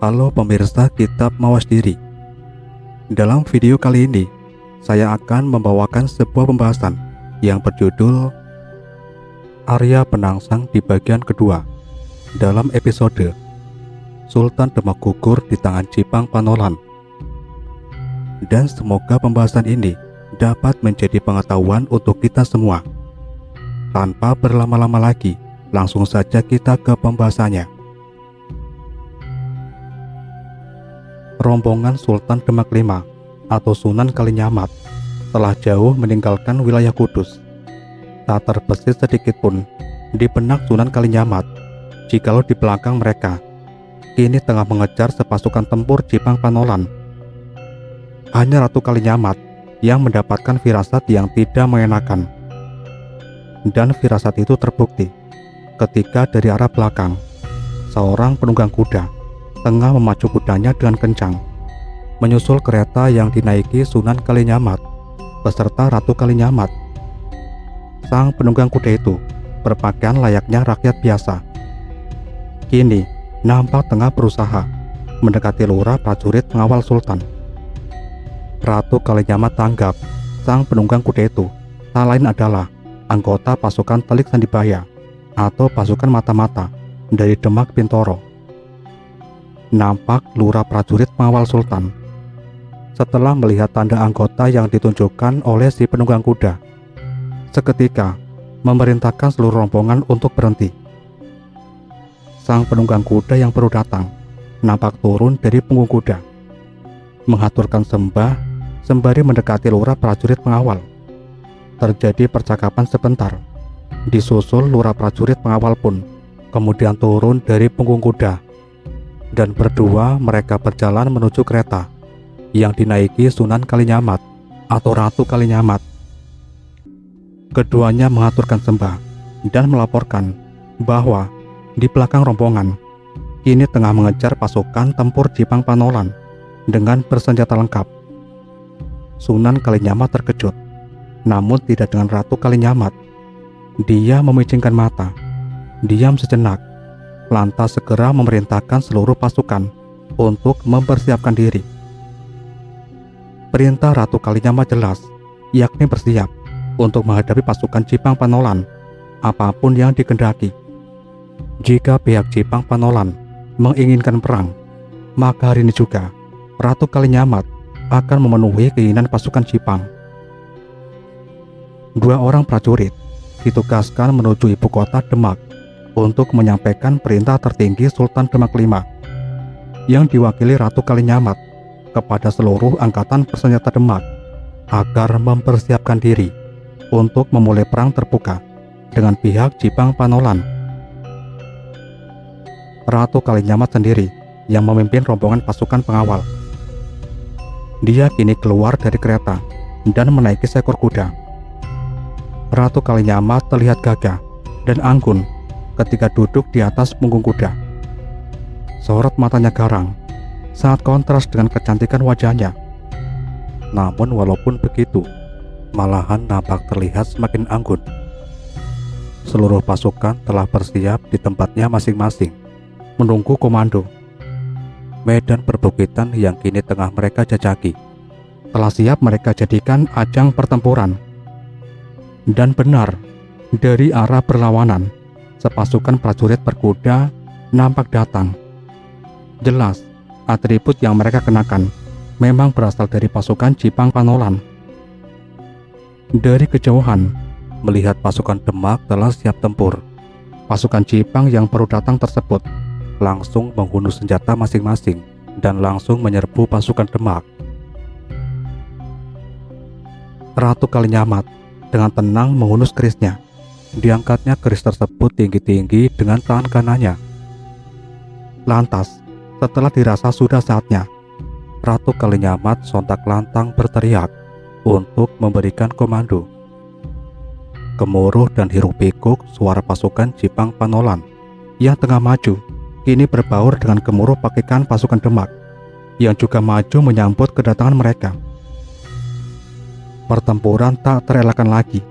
Halo pemirsa Kitab Mawas Diri. Dalam video kali ini, saya akan membawakan sebuah pembahasan yang berjudul Arya Penangsang di bagian kedua dalam episode Sultan Demak gugur di tangan Cipang Panolan. Dan semoga pembahasan ini dapat menjadi pengetahuan untuk kita semua. Tanpa berlama-lama lagi, langsung saja kita ke pembahasannya. Rombongan Sultan Demak V atau Sunan Kalijamat telah jauh meninggalkan wilayah Kudus. Tak terbesit sedikit pun di benak Sunan Kalijamat jikalau di belakang mereka kini tengah mengejar sepasukan tempur Cipang Panolan. Hanya Ratu Kalijamat yang mendapatkan firasat yang tidak mengenakan. Dan firasat itu terbukti ketika dari arah belakang seorang penunggang kuda tengah memacu kudanya dengan kencang menyusul kereta yang dinaiki Sunan Kalijamat beserta Ratu Kalijamat. Sang penunggang kuda itu berpakaian layaknya rakyat biasa. Kini nampak tengah berusaha mendekati lurah prajurit pengawal Sultan. Ratu Kalijamat tanggap sang penunggang kuda itu tak lain adalah anggota pasukan Telik Sandibaya atau pasukan mata-mata dari Demak Bintoro. Nampak lurah prajurit pengawal Sultan setelah melihat tanda anggota yang ditunjukkan oleh si penunggang kuda, seketika memerintahkan seluruh rombongan untuk berhenti. Sang penunggang kuda yang baru datang nampak turun dari punggung kuda, menghaturkan sembah sembari mendekati lurah prajurit pengawal. Terjadi percakapan sebentar, disusul lurah prajurit pengawal pun kemudian turun dari punggung kuda. Dan berdua mereka berjalan menuju kereta yang dinaiki Sunan Kalijamat atau Ratu Kalijamat. Keduanya mengaturkan sembah dan melaporkan bahwa di belakang rombongan kini tengah mengejar pasukan tempur Cipang Panolan dengan bersenjata lengkap. Sunan Kalijamat terkejut, namun tidak dengan Ratu Kalijamat. Dia memicingkan mata, diam sejenak, lantas segera memerintahkan seluruh pasukan untuk mempersiapkan diri. Perintah Ratu Kalijamat jelas, yakni bersiap untuk menghadapi pasukan Cipang Panolan apapun yang dikehendaki. Jika pihak Cipang Panolan menginginkan perang, maka hari ini juga Ratu Kalijamat akan memenuhi keinginan pasukan Cipang. Dua orang prajurit ditugaskan menuju ibu kota Demak untuk menyampaikan perintah tertinggi Sultan Demak V yang diwakili Ratu Kalijamat kepada seluruh angkatan bersenjata Demak agar mempersiapkan diri untuk memulai perang terbuka dengan pihak Cipang Panolan. Ratu Kalijamat sendiri yang memimpin rombongan pasukan pengawal. Dia kini keluar dari kereta dan menaiki seekor kuda. Ratu Kalijamat terlihat gagah dan anggun ketika duduk di atas punggung kuda. Sorot matanya garang sangat kontras dengan kecantikan wajahnya. Namun walaupun begitu, malahan nampak terlihat semakin anggun. Seluruh pasukan telah bersiap di tempatnya masing-masing, menunggu komando. Medan perbukitan yang kini tengah mereka jajaki telah siap mereka jadikan ajang pertempuran. Dan benar, dari arah berlawanan sepasukan prajurit berkuda nampak datang. Jelas, atribut yang mereka kenakan memang berasal dari pasukan Cipang Panolan. Dari kejauhan, melihat pasukan Demak telah siap tempur, pasukan Cipang yang baru datang tersebut langsung menghunus senjata masing-masing dan langsung menyerbu pasukan Demak. Ratu Kalijamat dengan tenang menghunus kerisnya. Diangkatnya keris tersebut tinggi-tinggi dengan tangan kanannya. Lantas, setelah dirasa sudah saatnya, Ratu Kalijamat sontak lantang berteriak untuk memberikan komando. Gemuruh dan hiruk-pikuk suara pasukan Cipang Panolan yang tengah maju kini berbaur dengan gemuruh pakikan pasukan Demak yang juga maju menyambut kedatangan mereka. Pertempuran tak terelakkan lagi.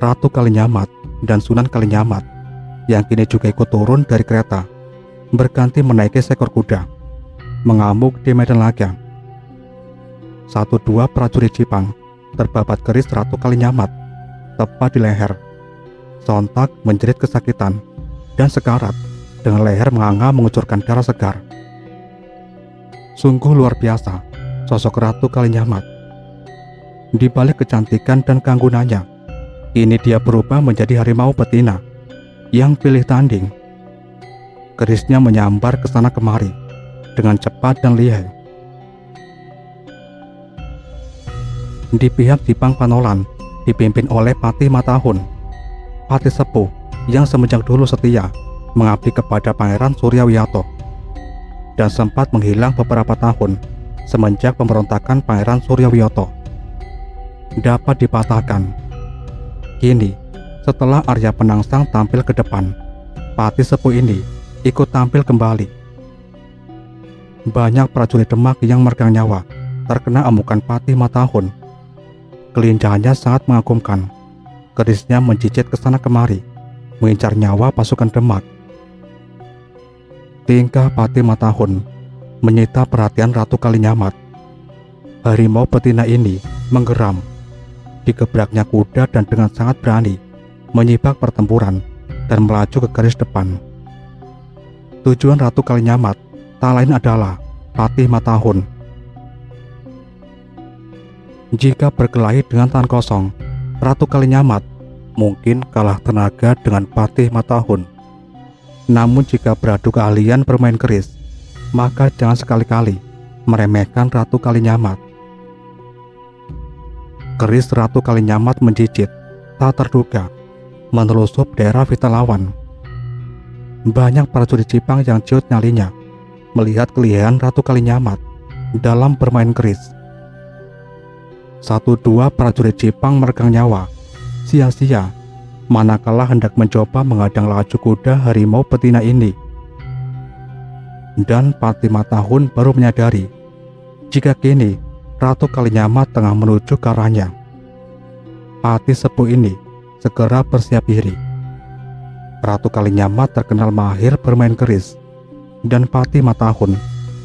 Ratu Kalijamat dan Sunan Kalijamat yang kini juga ikut turun dari kereta berganti menaiki seekor kuda mengamuk di medan laga. 1-2 prajurit Jepang terbabat keris Ratu Kalinyamat tepat di leher. Sontak menjerit kesakitan dan sekarat dengan leher menganga mengucurkan darah segar. Sungguh luar biasa sosok Ratu Kalinyamat. Di balik kecantikan dan keanggunannya, kini dia berubah menjadi harimau betina yang pilih tanding. Kerisnya menyambar ke sana kemari dengan cepat dan lihai. Di pihak Jipang Panolan dipimpin oleh Patih Matahun, patih sepuh yang semenjak dulu setia mengabdi kepada Pangeran Suryawiyato dan sempat menghilang beberapa tahun semenjak pemberontakan Pangeran Suryawiyato dapat dipatahkan. Kini, setelah Arya Penangsang tampil ke depan, patih sepuh ini ikut tampil kembali. Banyak prajurit Demak yang meregang nyawa terkena amukan Patih Matahun. Kelincahannya sangat mengagumkan. Kerisnya menjijit ke sana kemari, mengincar nyawa pasukan Demak. Tingkah Patih Matahun menyita perhatian Ratu Kalinyamat. Harimau betina ini menggeram. Digebraknya kuda dan dengan sangat berani menyibak pertempuran dan melaju ke garis depan. Tujuan Ratu Kalinyamat tak lain adalah Patih Matahun. Jika berkelahi dengan tangan kosong, Ratu Kalinyamat mungkin kalah tenaga dengan Patih Matahun. Namun jika beradu keahlian bermain keris, maka jangan sekali-kali meremehkan Ratu Kalinyamat. Keris Ratu Kalinyamat menjijit, tak terduga, menelusup daerah vital lawan. Banyak prajurit Jepang yang ciut nyalinya melihat kelihayan Ratu Kalinyamat dalam bermain keris. 1-2 prajurit Jepang meregang nyawa sia-sia manakala hendak mencoba menghadang laju kuda harimau betina ini. Dan Patih Matahun baru menyadari jika kini Ratu Kalinyamat tengah menuju ke arahnya. Patih sepuh ini segera bersiap diri. Ratu Kalinyamat terkenal mahir bermain keris, dan Patih Matahun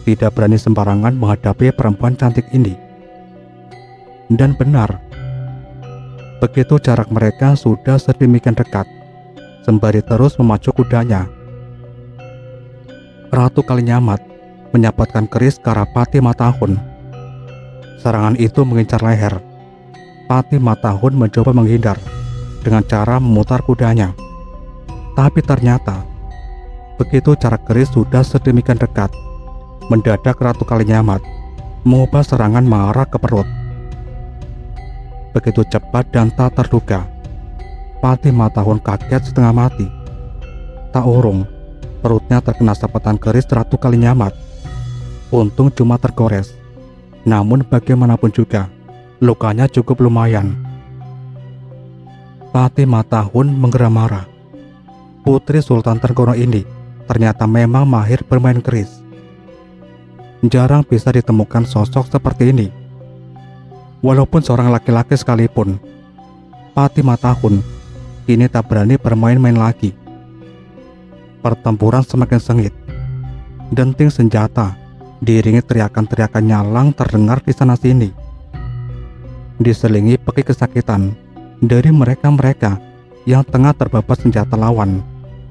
tidak berani sembarangan menghadapi perempuan cantik ini. Dan benar, begitu jarak mereka sudah sedemikian dekat, sembari terus memacu kudanya, Ratu Kalinyamat menyapatkan keris ke arah Patih Matahun. Serangan itu mengincar leher. Patih Matahun mencoba menghindar dengan cara memutar kudanya. Tapi ternyata, begitu jarak keris sudah sedemikian dekat, mendadak Ratu Kalinyamat mengubah serangan mengarah ke perut. Begitu cepat dan tak terduga, Patih Matahun kaget setengah mati. Tak urung, perutnya terkena sapatan keris Ratu Kalinyamat. Untung cuma tergores, namun bagaimanapun juga, lukanya cukup lumayan. Patih Matahun menggeram marah. Putri Sultan Trenggono ini ternyata memang mahir bermain keris. Jarang bisa ditemukan sosok seperti ini. Walaupun seorang laki-laki sekalipun, Patih Matahun kini tak berani bermain-main lagi. Pertempuran semakin sengit. Denting senjata diiringi teriakan-teriakan nyalang terdengar di sana-sini. Diselingi peki kesakitan dari mereka-mereka yang tengah terbabat senjata lawan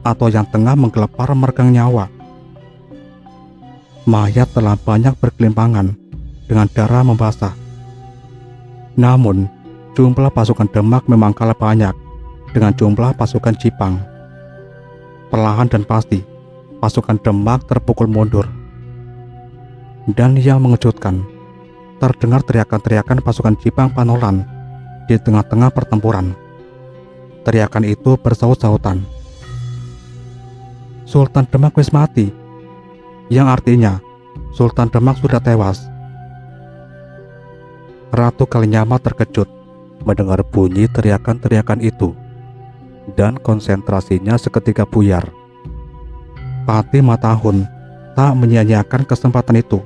atau yang tengah menggelepar meregang nyawa. Mayat telah banyak bergelimpangan dengan darah membasah. Namun, jumlah pasukan Demak memang kalah banyak dengan jumlah pasukan Jipang. Perlahan dan pasti, pasukan Demak terpukul mundur. Dan yang mengejutkan, terdengar teriakan-teriakan pasukan Jipang Panolan di tengah-tengah pertempuran. Teriakan itu bersaut-sautan. Sultan Demak wis mati, yang artinya Sultan Demak sudah tewas. Ratu Kalinyamat terkejut mendengar bunyi teriakan-teriakan itu, dan konsentrasinya seketika buyar. Patih Matahun tak menyia-nyiakan kesempatan itu.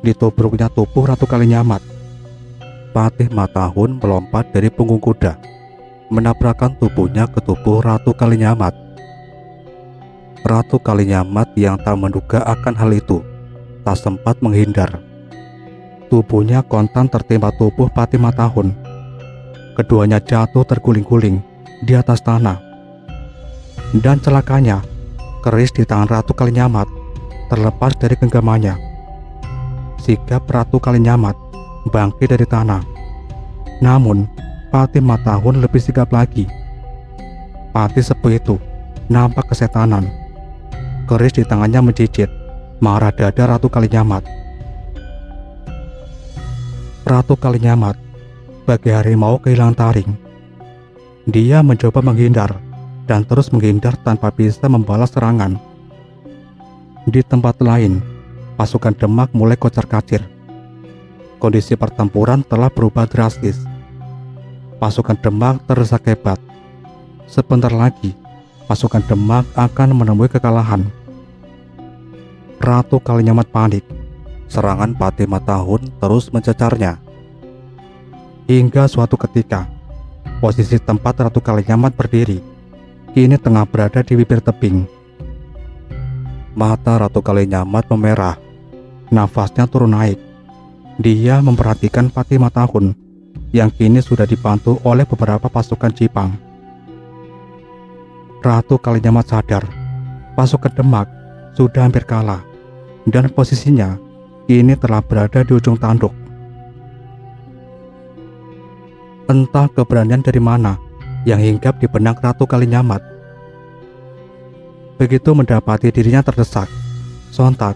Ditubruknya tubuh Ratu Kalinyamat. Patih Matahun melompat dari punggung kuda, menabrakkan tubuhnya ke tubuh Ratu Kalinyamat. Ratu Kalinyamat yang tak menduga akan hal itu tak sempat menghindar. Tubuhnya kontan tertimpa tubuh Patih Matahun. Keduanya jatuh terguling-guling di atas tanah. Dan celakanya, keris di tangan Ratu Kalinyamat terlepas dari genggamannya. Sigap Ratu Kalinyamat bangkit dari tanah. Namun, Patih Matahun lebih sigap lagi. Patih sepuh itu nampak kesetanan. Keris di tangannya mencicit marah dada Ratu Kalinyamat. Ratu Kalinyamat bagai harimau kehilangan taring. Dia mencoba menghindar dan terus menghindar tanpa bisa membalas serangan. Di tempat lain, pasukan Demak mulai kocar-kacir. Kondisi pertempuran telah berubah drastis. Pasukan Demak terdesak hebat. Sebentar lagi, pasukan Demak akan menemui kekalahan. Ratu Kalinyamat panik. Serangan Patih Matahun terus mencecarnya. Hingga suatu ketika, posisi tempat Ratu Kalinyamat berdiri kini tengah berada di bibir tebing. Mata Ratu Kalinyamat memerah, nafasnya turun naik. Dia memperhatikan Patih Matahun yang kini sudah dibantu oleh beberapa pasukan Jipang. Ratu Kalinyamat sadar pasukan Demak sudah hampir kalah dan posisinya kini telah berada di ujung tanduk. Entah keberanian dari mana yang hinggap di benak Ratu Kalinyamat. Begitu mendapati dirinya terdesak, sontak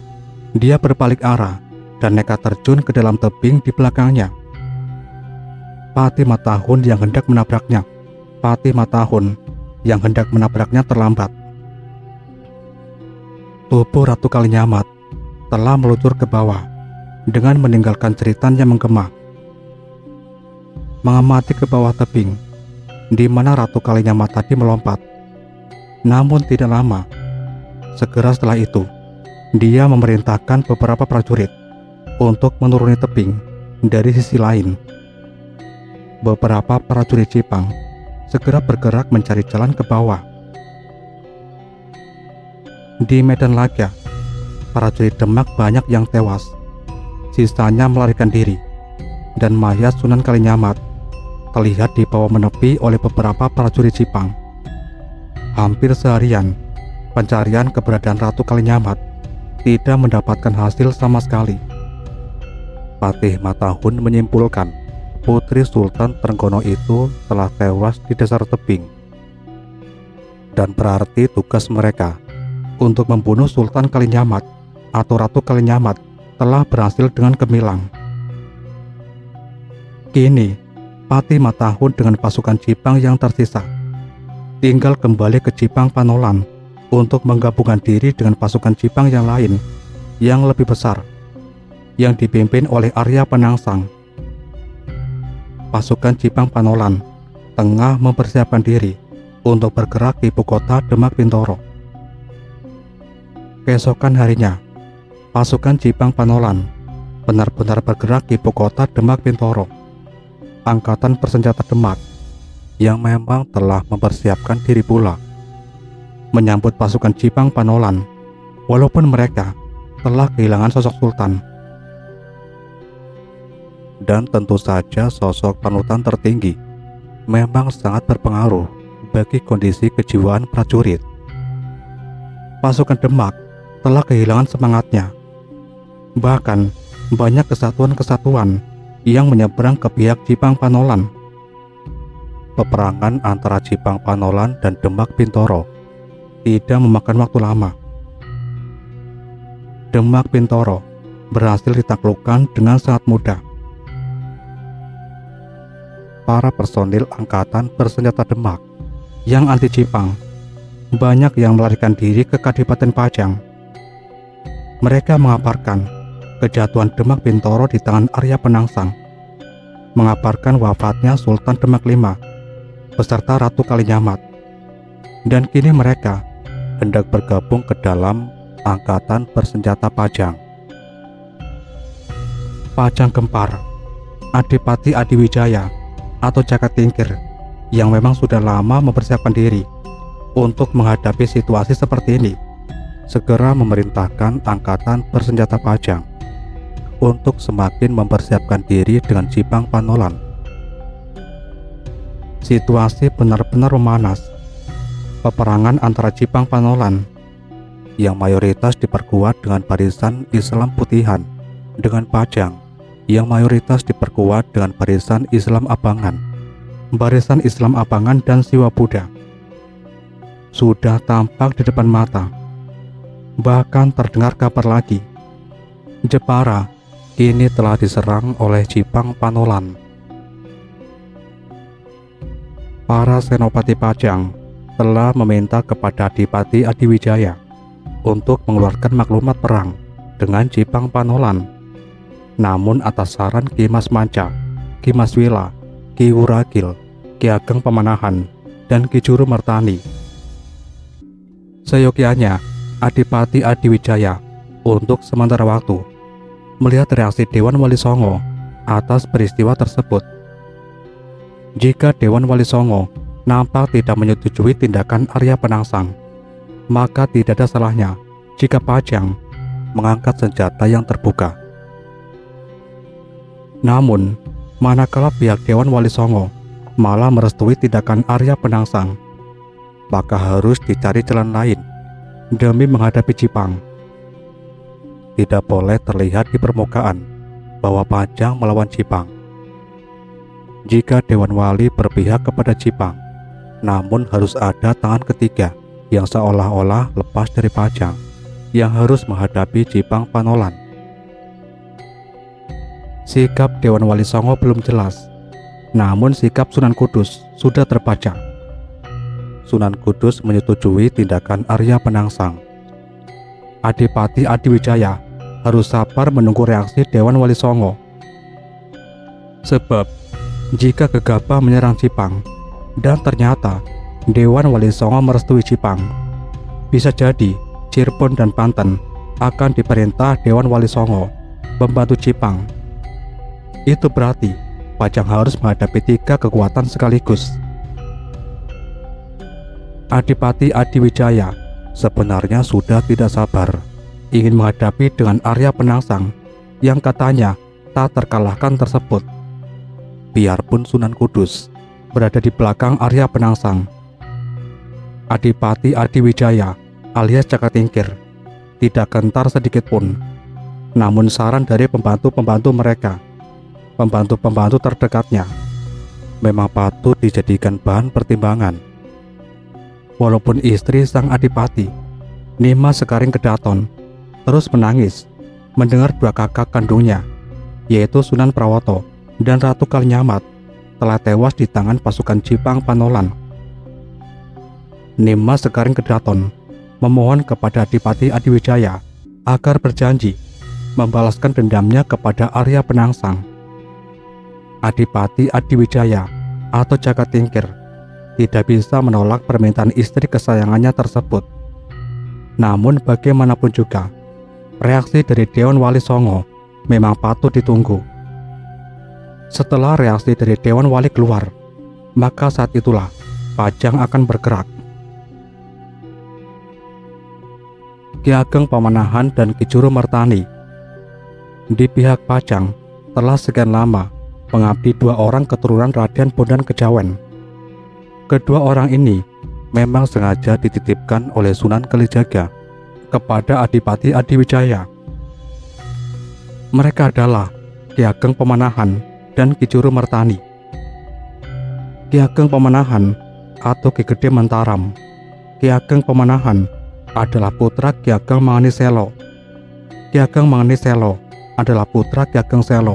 dia berbalik arah dan nekat terjun ke dalam tebing di belakangnya. Patih Matahun yang hendak menabraknya terlambat. Tubuh Ratu Kalinyamat telah meluncur ke bawah dengan meninggalkan jeritan yang menggema. Mengamati ke bawah tebing di mana Ratu Kalinyamat tadi melompat. Namun tidak lama, segera setelah itu dia memerintahkan beberapa prajurit untuk menuruni tebing dari sisi lain. Beberapa prajurit Jipang segera bergerak mencari jalan ke bawah. Di medan laga, prajurit Demak banyak yang tewas, sisanya melarikan diri, dan mayat Sunan Kalinyamat terlihat dibawa menepi oleh beberapa prajurit Jipang. Hampir seharian, pencarian keberadaan Ratu Kalinyamat tidak mendapatkan hasil sama sekali. Patih Matahun menyimpulkan putri Sultan Trenggono itu telah tewas di dasar tebing, dan berarti tugas mereka untuk membunuh Sultan Kalinyamat atau Ratu Kalinyamat telah berhasil dengan gemilang. Kini, Patih Matahun dengan pasukan Jipang yang tersisa tinggal kembali ke Jipang Panolan untuk menggabungkan diri dengan pasukan Jipang yang lain yang lebih besar, yang dipimpin oleh Arya Penangsang. Pasukan Jipang Panolan tengah mempersiapkan diri untuk bergerak ke ibu kota Demak Bintoro. Keesokan harinya, pasukan Jipang Panolan benar-benar bergerak ke ibu kota Demak Bintoro. Angkatan bersenjata Demak yang memang telah mempersiapkan diri pula menyambut pasukan Jipang Panolan, walaupun mereka telah kehilangan sosok sultan. Dan tentu saja sosok panutan tertinggi memang sangat berpengaruh bagi kondisi kejiwaan prajurit. Pasukan Demak telah kehilangan semangatnya. Bahkan banyak kesatuan-kesatuan yang menyeberang ke pihak Jipang Panolan. Peperangan antara Jipang Panolan dan Demak Bintoro tidak memakan waktu lama. Demak Bintoro berhasil ditaklukkan dengan sangat mudah. Para personil angkatan bersenjata Demak yang anti Jipang banyak yang melarikan diri ke Kadipaten Pajang. Mereka mengabarkan kejatuhan Demak Bintoro di tangan Arya Penangsang, mengabarkan wafatnya Sultan Demak V beserta Ratu Kalinyamat, dan kini mereka hendak bergabung ke dalam angkatan bersenjata Pajang. Pajang Gempar, Adipati Adiwijaya atau Jaka Tingkir yang memang sudah lama mempersiapkan diri untuk menghadapi situasi seperti ini, segera memerintahkan angkatan bersenjata Pajang untuk semakin mempersiapkan diri dengan Jipang Panolan. Situasi benar-benar memanas. Peperangan antara Jipang Panolan yang mayoritas diperkuat dengan barisan Islam Putihan dengan Pajang yang mayoritas diperkuat dengan barisan Islam Abangan, barisan Islam Abangan dan Siwa Buddha sudah tampak di depan mata. Bahkan terdengar kabar lagi, Jepara kini telah diserang oleh Jipang Panolan. Para senopati Pajang telah meminta kepada Adipati Adiwijaya untuk mengeluarkan maklumat perang dengan Jipang Panolan. Namun atas saran Ki Mas Manca, Ki Mas Wila, Ki Wuragil, Ki Ageng Pamanahan, dan Ki Juru Mertani, seyogyanya Adipati Adiwijaya untuk sementara waktu melihat reaksi Dewan Wali Songo atas peristiwa tersebut. Jika Dewan Wali Songo nampak tidak menyetujui tindakan Arya Penangsang, maka tidak ada salahnya jika Pajang mengangkat senjata yang terbuka. Namun, manakala pihak Dewan Wali Songo malah merestui tindakan Arya Penangsang, maka harus dicari jalan lain demi menghadapi Jipang. Tidak boleh terlihat di permukaan bahwa Pajang melawan Jipang. Jika Dewan Wali berpihak kepada Jipang, namun harus ada tangan ketiga yang seolah-olah lepas dari Pajang yang harus menghadapi Jipang Panolan. Sikap Dewan Wali Songo belum jelas, namun sikap Sunan Kudus sudah terbaca. Sunan Kudus menyetujui tindakan Arya Penangsang. Adipati Adiwijaya harus sabar menunggu reaksi Dewan Wali Songo. Sebab, jika gegabah menyerang Jipang dan ternyata Dewan Wali Songo merestui Jipang, bisa jadi Cirebon dan Banten akan diperintah Dewan Wali Songo membantu Jipang. Itu berarti Pajang harus menghadapi 3 kekuatan sekaligus. Adipati Adiwijaya sebenarnya sudah tidak sabar ingin menghadapi dengan Arya Penangsang yang katanya tak terkalahkan tersebut. Biarpun Sunan Kudus berada di belakang Arya Penangsang, Adipati Adiwijaya alias Cakatingkir tidak gentar sedikit pun. Namun saran dari pembantu-pembantu mereka, pembantu-pembantu terdekatnya, memang patut dijadikan bahan pertimbangan. Walaupun istri sang adipati, Nima Sekaring Kedaton, terus menangis mendengar 2 kakak kandungnya, yaitu Sunan Prawoto dan Ratu Kalinyamat, telah tewas di tangan pasukan Jipang Panolan. Nima Sekaring Kedaton memohon kepada Adipati Adiwijaya agar berjanji membalaskan dendamnya kepada Arya Penangsang. Adipati Adiwijaya atau Cakatingkir tidak bisa menolak permintaan istri kesayangannya tersebut. Namun bagaimanapun juga, reaksi dari Dewan Wali Songo memang patut ditunggu. Setelah reaksi dari Dewan Wali keluar, maka saat itulah Pajang akan bergerak. Ki Ageng Pamanahan dan Ki Juru Mertani di pihak Pajang telah sekian lama mengabdi 2 orang keturunan Raden Bondan Kejawen. Kedua orang ini memang sengaja dititipkan oleh Sunan Kalijaga kepada Adipati Adiwijaya. Mereka adalah Ki Ageng Pamanahan dan Ki Juru Mertani. Ki Ageng Pamanahan atau Ki Gede Mentaram. Ki Ageng Pamanahan adalah putra Ki Ageng Manganiselo. Ki Ageng Manganiselo adalah putra Ki Ageng Selo.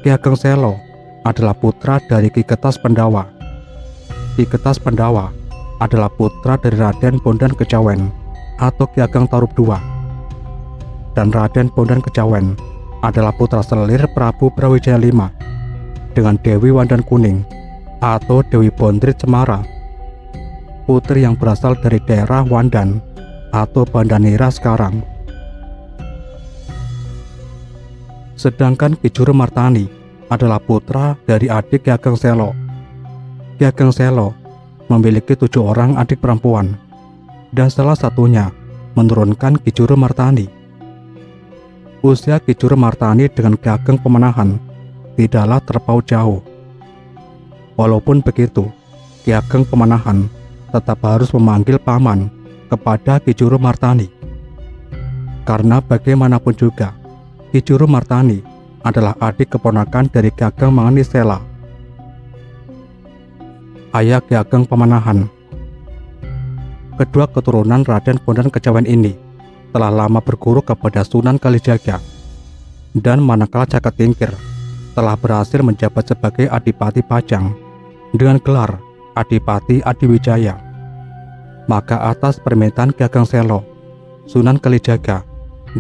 Ki Ageng Selo adalah putra dari Ki Getas Pendawa. Ki Getas Pendawa adalah putra dari Raden Bondan Kejawen atau Ki Ageng Tarup II. Dan Raden Bondan Kejawen adalah putra selir Prabu Brawijaya V dengan Dewi Wandan Kuning atau Dewi Bondrit Cemara, putri yang berasal dari daerah Wandan atau Bandanira sekarang. Sedangkan Ki Juru Mertani adalah putra dari adik Ki Ageng Selo. Ki Ageng Selo memiliki 7 orang adik perempuan, dan salah satunya menurunkan Ki Juru Martani. Usia Ki Juru Martani dengan Ki Ageng Pemenahan tidaklah terpaut jauh. Walaupun begitu, Ki Ageng Pemenahan tetap harus memanggil paman kepada Ki Juru Martani. Karena bagaimanapun juga, Ki Juru Martani adalah adik keponakan dari Ki Ageng Manganisela, ayah Ki Ageng Pemenahan. Kedua keturunan Raden Bondan Kejawen ini telah lama berguru kepada Sunan Kalijaga, dan manakala Jaka Tingkir telah berhasil menjabat sebagai Adipati Pajang dengan gelar Adipati Adiwijaya, maka atas permintaan Ki Ageng Selo, Sunan Kalijaga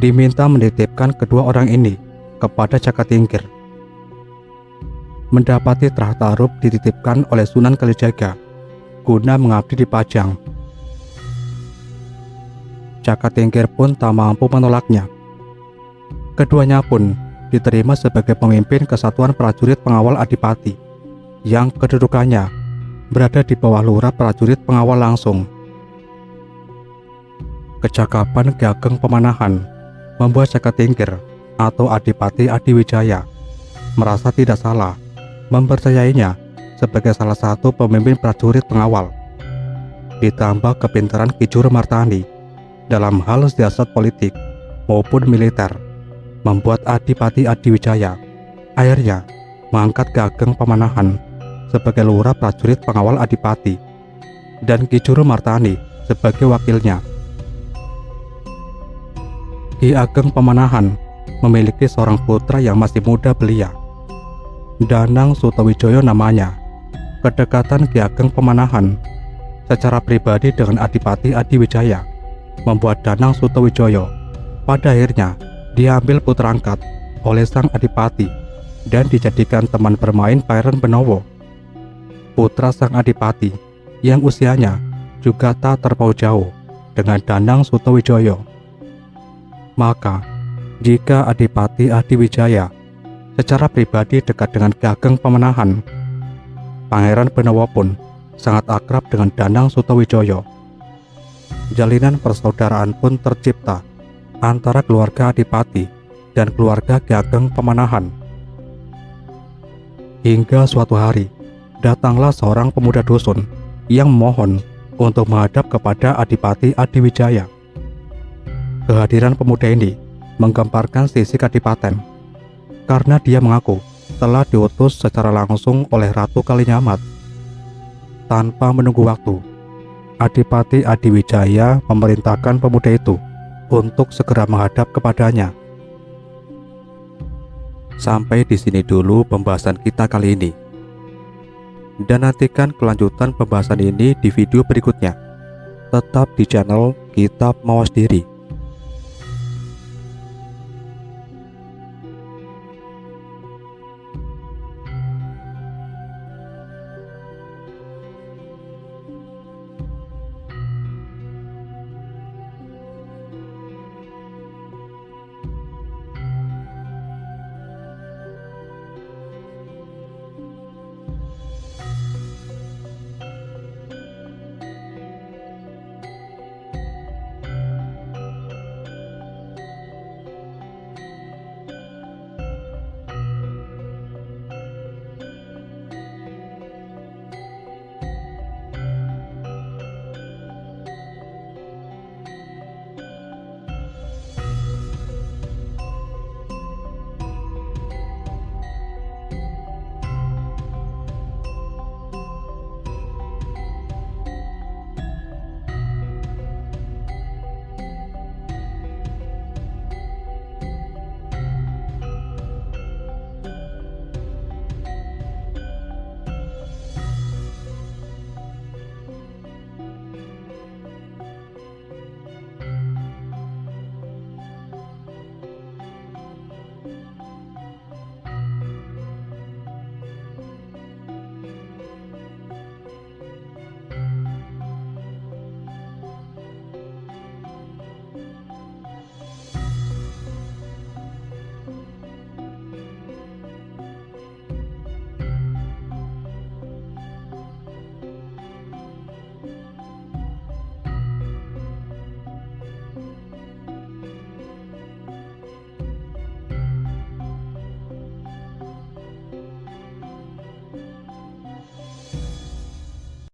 diminta menitipkan kedua orang ini kepada Jaka Tingkir. Mendapati Trah Tarup dititipkan oleh Sunan Kalijaga guna mengabdi di Pajang. Jaka Tingkir pun tak mampu menolaknya. Keduanya pun diterima sebagai pemimpin Kesatuan Prajurit Pengawal Adipati yang kedudukannya berada di bawah Lurah Prajurit Pengawal langsung. Kecakapan Ki Ageng Pemenahan membuat Jaka Tingkir atau Adipati Adiwijaya merasa tidak salah mempercayainya sebagai salah satu pemimpin prajurit pengawal. Ditambah kepintaran Ki Juru Martani dalam hal siasat politik maupun militer, membuat Adipati Adiwijaya akhirnya mengangkat Ki Ageng Pemenahan sebagai Lurah Prajurit Pengawal Adipati dan Ki Juru Martani sebagai wakilnya. Ki Ageng Pemenahan memiliki seorang putra yang masih muda belia, Danang Sutawijaya namanya. Kedekatan Ki Ageng Pemenahan secara pribadi dengan Adipati Adiwijaya membuat Danang Sutawijaya pada akhirnya diambil putra angkat oleh sang Adipati dan dijadikan teman bermain Pangeran Benowo, putra sang Adipati yang usianya juga tak terpaut jauh dengan Danang Sutawijaya. Maka, jika Adipati Adiwijaya secara pribadi dekat dengan Ki Ageng Pemenahan, Pangeran Benowo pun sangat akrab dengan Danang Sutawijaya. Jalinan persaudaraan pun tercipta antara keluarga Adipati dan keluarga Ki Ageng Pemenahan. Hingga suatu hari, datanglah seorang pemuda dusun yang memohon untuk menghadap kepada Adipati Adiwijaya. Kehadiran pemuda ini menggemparkan sisi kadipaten, karena dia mengaku telah diutus secara langsung oleh Ratu Kalinyamat. Tanpa menunggu waktu, Adipati Adiwijaya memerintahkan pemuda itu untuk segera menghadap kepadanya. Sampai di sini dulu pembahasan kita kali ini, dan nantikan kelanjutan pembahasan ini di video berikutnya. Tetap di channel Kitab Mawas Diri.